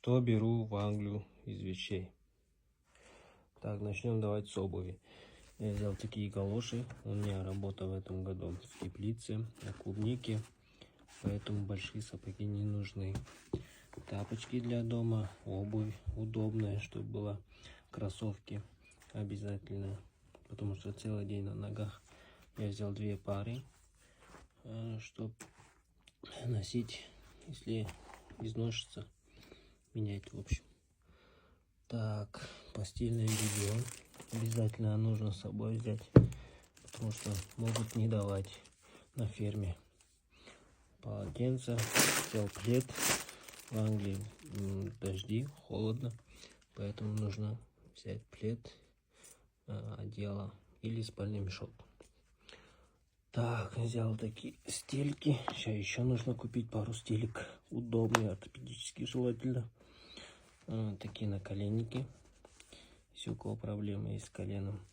Что беру в Англию из вещей? Так, начнем давайте с обуви. Я взял такие галоши. У меня работа в этом году в теплице, на клубнике, поэтому большие сапоги не нужны. Тапочки для дома, обувь удобная, чтобы было, кроссовки обязательно, потому что целый день на ногах. Я взял 2 пары, чтобы носить, если износится, менять в общем. Так, постельное белье обязательно нужно с собой взять, потому что могут не давать на ферме. Полотенце, взял плед. В Англии дожди, холодно, поэтому нужно взять плед, одеяло или спальный мешок. Так, взял такие стельки. Сейчас еще нужно купить пару стелек. Удобные, ортопедические желательно. Такие наколенники. Если у кого проблемы есть с коленом.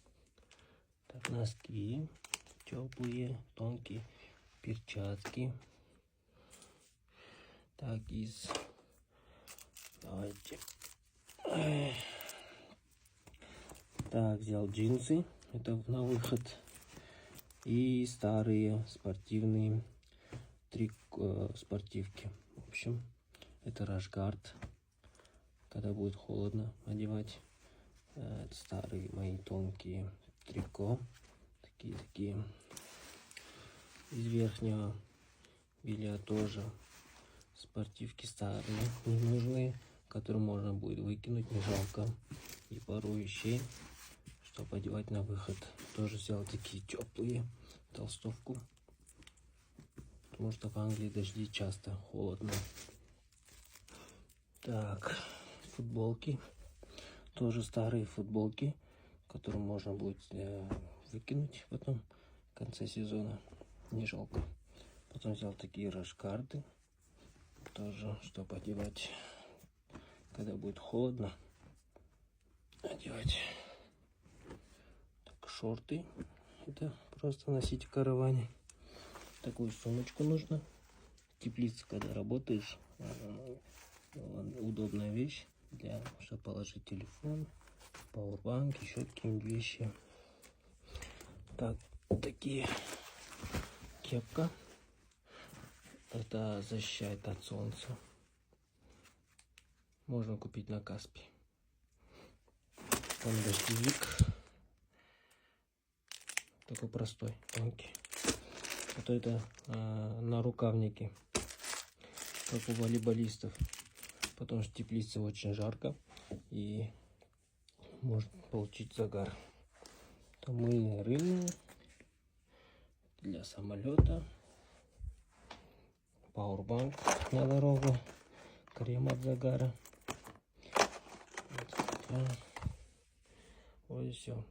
Так, носки теплые, тонкие, перчатки. Так, давайте. Так, взял джинсы. Это на выход. И старые спортивные спортивки. В общем, это рашгард. Когда будет холодно, одевать. Это старые мои тонкие трико. Такие. Из верхнего белья тоже спортивки старые, ненужные, которые можно будет выкинуть, не жалко. И пару вещей, чтобы одевать на выход. Тоже взял такие теплые, толстовку, потому что в Англии дожди часто, холодно. Так, футболки. Тоже старые футболки, которые можно будет выкинуть потом в конце сезона. Не жалко. Потом взял такие рашгарды. Тоже, чтобы одевать, когда будет холодно. Одевать. Так, шорты. Это просто носить в караване. Такую сумочку нужно. В теплице, когда работаешь, удобная вещь, чтобы положить телефон, пауэрбанк, еще какие-нибудь вещи. Так, такие кепка. Это защищает от солнца. Можно купить на Каспи. Там дождевик. Такой простой, тонкий. Вот это на рукавнике, как у волейболистов. Потому что в теплице очень жарко и может получить загар. Там мыльные рыльные для самолета. Пауэрбанк на дорогу. Крем от загара. Вот и все.